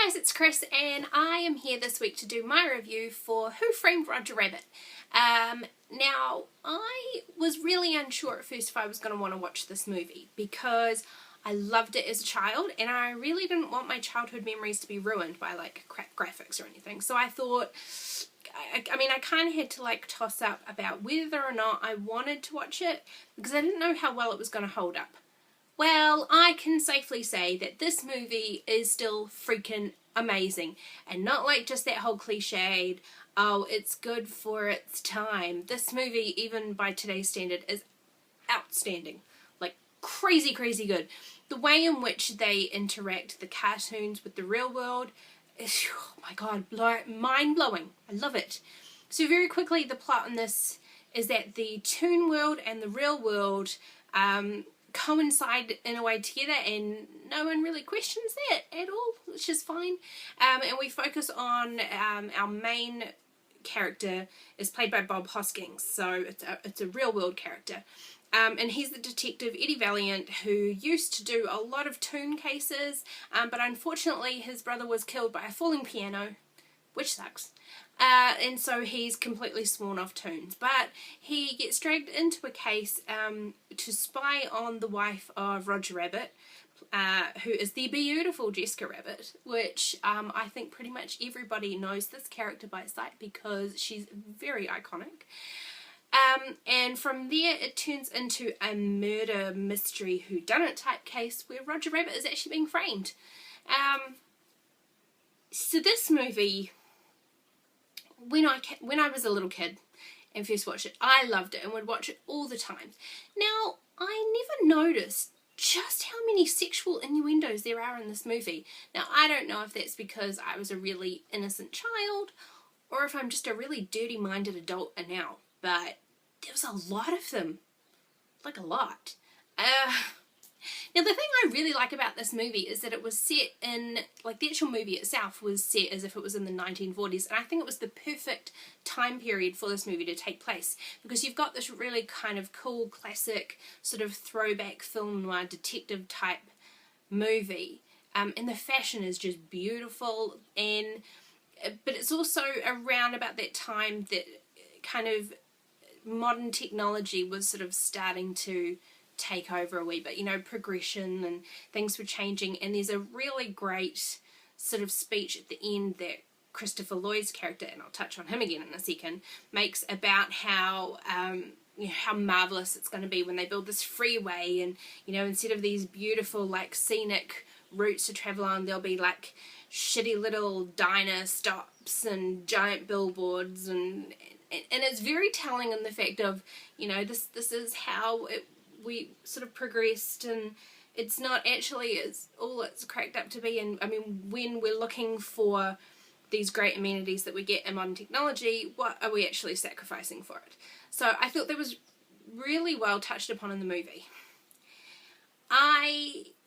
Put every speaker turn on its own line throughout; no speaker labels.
Hey guys, it's Chris and I am here this week to do my review for Who Framed Roger Rabbit. Now, I was really unsure at first if I was going to want to watch this movie because I loved it as a child and I really didn't want my childhood memories to be ruined by like crap graphics or anything. So I thought, I kind of had to like toss up about whether or not I wanted to watch it because I didn't know how well it was going to hold up. Well, I can safely say that this movie is still freaking amazing, and not like just that whole cliched, oh, it's good for its time. This movie, even by today's standard, is outstanding. Like, crazy, crazy good. The way in which they interact, the cartoons with the real world, is, oh my god, mind-blowing. I love it. So very quickly, the plot in this is that the toon world and the real world, coincide in a way together and no one really questions that at all, which is fine. And we focus on our main character is played by Bob Hoskins, so it's a real world character. And he's the detective Eddie Valiant who used to do a lot of toon cases, but unfortunately his brother was killed by a falling piano, which sucks. And so he's completely sworn off toons. But he gets dragged into a case to spy on the wife of Roger Rabbit, who is the beautiful Jessica Rabbit, which I think pretty much everybody knows this character by sight because she's very iconic. And from there it turns into a murder mystery whodunit type case where Roger Rabbit is actually being framed. So this movie, when I was a little kid and first watched it, I loved it and would watch it all the time. Now, I never noticed just how many sexual innuendos there are in this movie. Now, I don't know if that's because I was a really innocent child or if I'm just a really dirty-minded adult now, but there was a lot of them. Like, a lot. Now, the thing I really like about this movie is that it was set in, like, the actual movie itself was set as if it was in the 1940s, and I think it was the perfect time period for this movie to take place, because you've got this really kind of cool, classic, sort of throwback film noir detective type movie, and the fashion is just beautiful, but it's also around about that time that kind of modern technology was sort of starting to take over a wee bit, you know, progression and things were changing, and there's a really great sort of speech at the end that Christopher Lloyd's character, and I'll touch on him again in a second, makes about how you know, how marvelous it's going to be when they build this freeway, and you know, instead of these beautiful like scenic routes to travel on, there'll be like shitty little diner stops and giant billboards, and it's very telling in the fact of, you know, this is how we sort of progressed, and it's not actually as all it's cracked up to be. And I mean, when we're looking for these great amenities that we get in modern technology, what are we actually sacrificing for it? So I thought that was really well touched upon in the movie.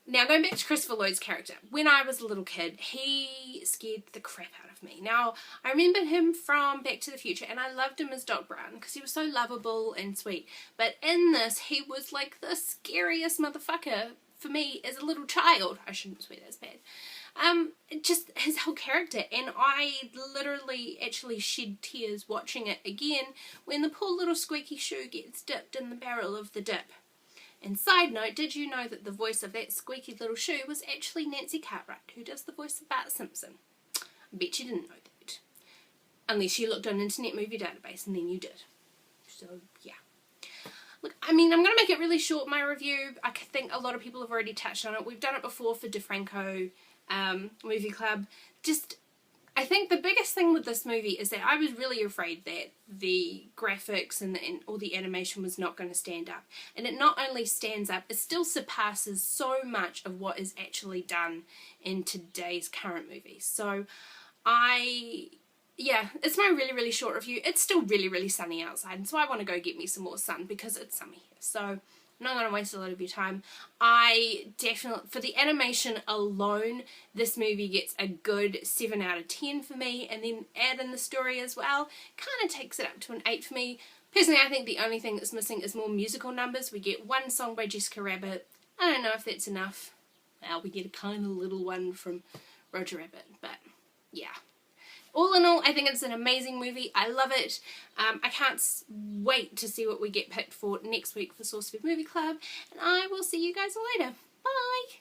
Now, going back to Christopher Lloyd's character, when I was a little kid, he scared the crap out of me. Now, I remember him from Back to the Future, and I loved him as Doc Brown, because he was so lovable and sweet. But in this, he was like the scariest motherfucker for me as a little child. I shouldn't swear, that's bad. Just his whole character, and I literally actually shed tears watching it again when the poor little squeaky shoe gets dipped in the barrel of the dip. And side note, did you know that the voice of that squeaky little shoe was actually Nancy Cartwright, who does the voice of Bart Simpson? I bet you didn't know that. Unless you looked on Internet Movie Database, and then you did. So, yeah. Look, I mean, I'm going to make it really short, my review. I think a lot of people have already touched on it. We've done it before for DeFranco Movie Club. Just, I think the biggest thing with this movie is that I was really afraid that the graphics and all the animation was not going to stand up. And it not only stands up, it still surpasses so much of what is actually done in today's current movies. So yeah, it's my really, really short review. It's still really, really sunny outside, and so I want to go get me some more sun because it's sunny here. So I'm not going to waste a lot of your time. I definitely, for the animation alone, this movie gets a good 7 out of 10 for me, and then add in the story as well, kind of takes it up to an 8 for me. Personally, I think the only thing that's missing is more musical numbers. We get one song by Jessica Rabbit. I don't know if that's enough. Well, we get a kind of little one from Roger Rabbit. But yeah. All in all, I think it's an amazing movie. I love it. I can't wait to see what we get picked for next week for SourceFed Movie Club. And I will see you guys all later. Bye!